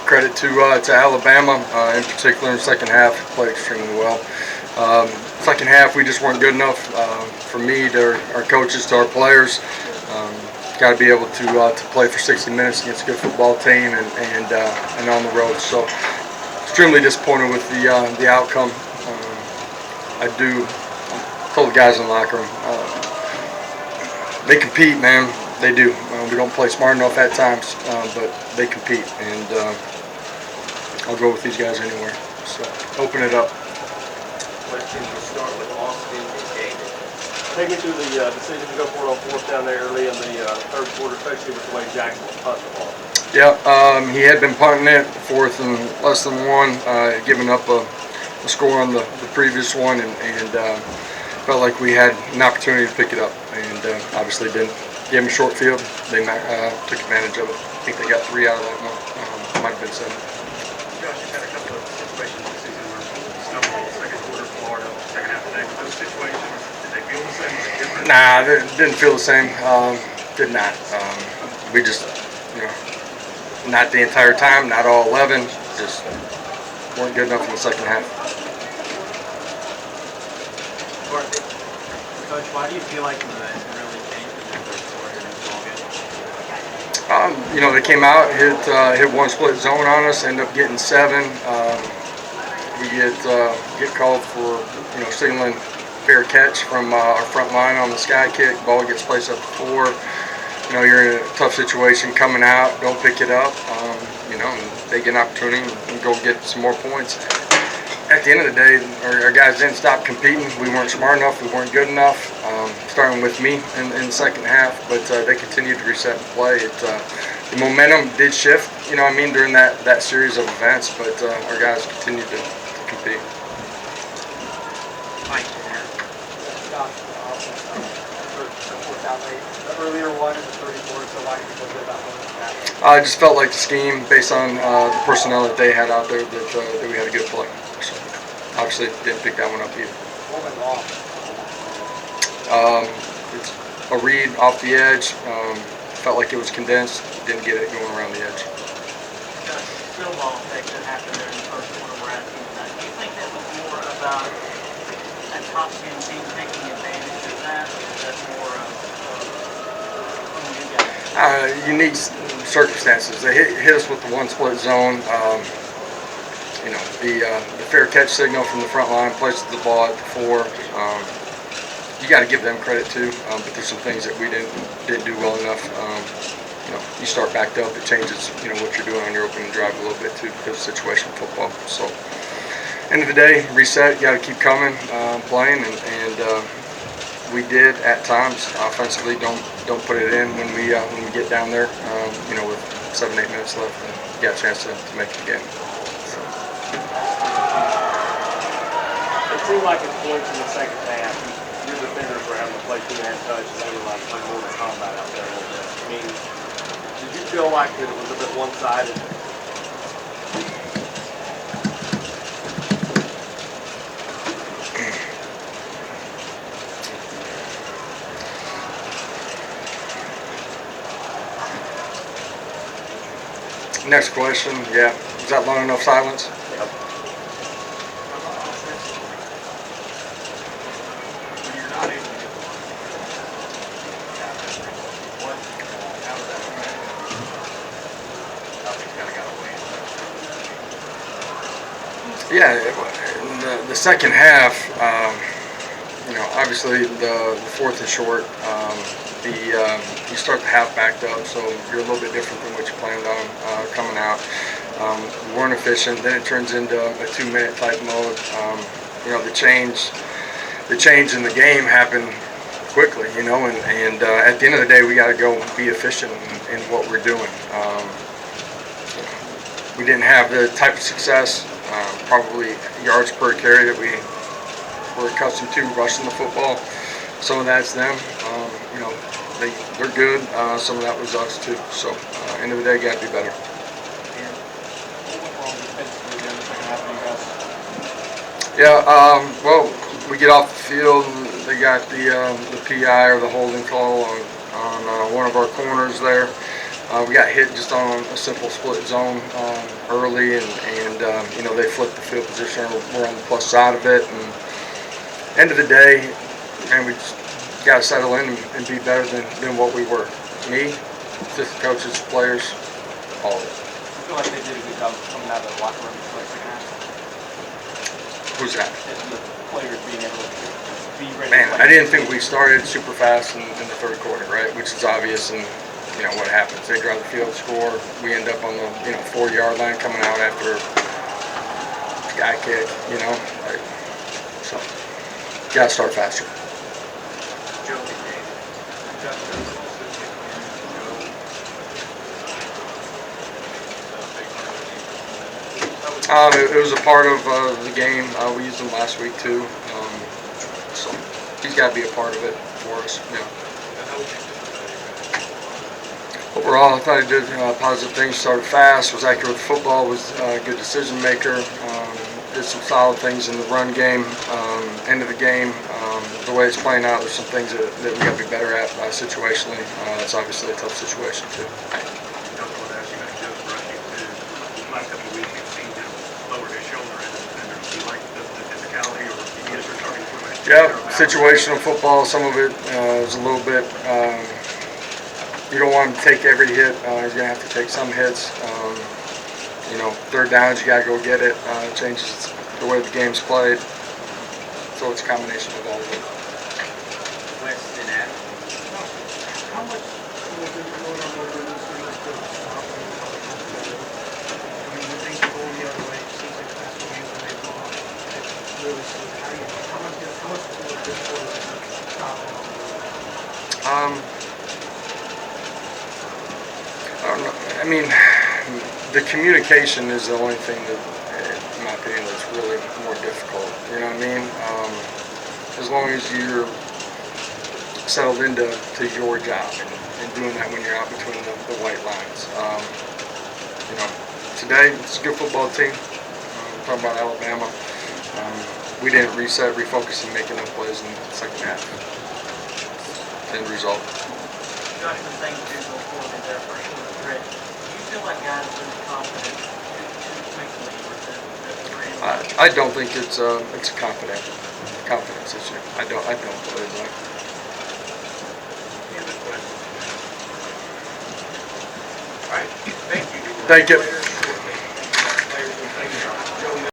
credit to Alabama, in particular in the second half, played extremely well. Second half, we just weren't good enough for me, to our coaches, to our players. Got to be able to play for 60 minutes against a good football team and on the road. So extremely disappointed with the outcome. I told the guys in the locker room, they compete, man. They do. We don't play smart enough at times, but they compete, and I'll go with these guys anywhere. So open it up. Question to start with Austin and David. Take me through the decision to go for it on fourth down there early in the third quarter, especially with the way Jackson was punting the ball. Yeah, he had been punting it, fourth and less than one, giving up a score on the previous one, and felt like we had an opportunity to pick it up, and obviously didn't. Gave them a short field. They took advantage of it. I think they got 3 out of that one. Might have been 7. Josh, you've had a couple of situations this season where you stumbled second quarter, Florida, second half of the day. Those situations, did they feel the same? Was it different? Nah, they didn't feel the same. Did not. We just, not the entire time, not all 11. Just weren't good enough in the second half. Coach, why do you feel like the momentum really changed in the third quarter in this ballgame? They came out, hit one split zone on us, ended up getting 7. We get called for signaling fair catch from our front line on the sky kick. Ball gets placed up to 4. You're in a tough situation coming out, don't pick it up. And they get an opportunity and go get some more points. At the end of the day, our guys didn't stop competing. We weren't smart enough. We weren't good enough. Starting with me in the second half, but they continued to reset and play. The momentum did shift, during that series of events, but our guys continued to compete. The earlier one in the 34, so why did you go about that? I just felt like the scheme, based on the personnel that they had out there, that we had a good play. So obviously didn't pick that one up either. What went wrong? It's a read off the edge. Felt like it was condensed. Didn't get it going around the edge. Field ball effect that happened there in the first quarter we're asking tonight. Do you think that was more about that top 10 team taking advantage of that, or is that more unique circumstances? They hit us with the one split zone. The fair catch signal from the front line places the ball at the 4. You got to give them credit too, but there's some things that we didn't do well enough. You start backed up, it changes what you're doing on your opening drive a little bit too, because of situational football. So end of the day, reset. You got to keep coming, playing, and we did at times offensively. Don't put it in when we get down there. With 7-8 minutes left, and you got a chance to make the game. So. It seemed like at points in the second half, your defenders were having to play 2-man touch, and they were like playing more than combat out there a little bit. I mean, did you feel like that it was a bit one-sided? Next question. Yeah. Is that long enough silence? Yep. When you're not able to get the ball, how does that affect? I think kind of got away. Yeah. In the second half, obviously the fourth is short. You start the half backed up, so you're a little bit different than what you planned on coming out. We weren't efficient. Then it turns into a 2-minute type mode. The change in the game happened quickly, and at the end of the day, we got to go be efficient in what we're doing. We didn't have the type of success, probably yards per carry that we were accustomed to rushing the football. Some of that's them. They're good. Some of that was us too. So end of the day, got to be better. Yeah. Well, we get off the field. They got the PI or the holding call on one of our corners there. We got hit just on a simple split zone early, and you know, they flipped the field position. We're on the plus side of it, and end of the day, man, we just got to settle in and be better than what we were. Me, assistant coaches, players, all of it. I feel like they did a good job of coming out of the locker room in the second half. Who's that? The players being able to be ready. Man, to play. I didn't think we started super fast in the third quarter, right? Which is obvious, and you know what happens. They drive the field, score. We end up on the 4-yard line coming out after a guy kick. You know, like, so gotta start faster. Joe McDaniel. It was a part of the game. We used him last week too, so he's got to be a part of it for us. Yeah. Overall, I thought he did positive things. Started fast, was accurate with football, was a good decision maker. Did some solid things in the run game. End of the game, the way it's playing out, there's some things that we got to be better at situationally. That's obviously a tough situation too. Last couple of weeks, you've seen him lower his shoulder as a defender. Do you like the physicality, or you guys are starting to Yeah, situational football. Some of it is a little bit. You don't want him to take every hit. He's gonna have to take some hits. Third downs, you gotta go get it. It changes the way the game's played. So it's a combination of all of it. Weston Adams. How much was it going on over this week to I mean, when things go the other way, it seems like that's what you when they've gone. It's really slow. How much was this quarter stopping? I don't know. I mean, the communication is the only thing that, in my opinion, that's really more difficult. You know what I mean? As long as you're settled into your job and doing that when you're out between the white lines. Today it's a good football team. We're talking about Alabama. We didn't reset, refocus, and make enough plays in the second half. End result. Josh was saying to go forward there for sure. Do you feel like guys are really confident to make the leap or to I don't think it's a confidence issue. I don't believe that. Any other questions? All right, thank you. Thank you.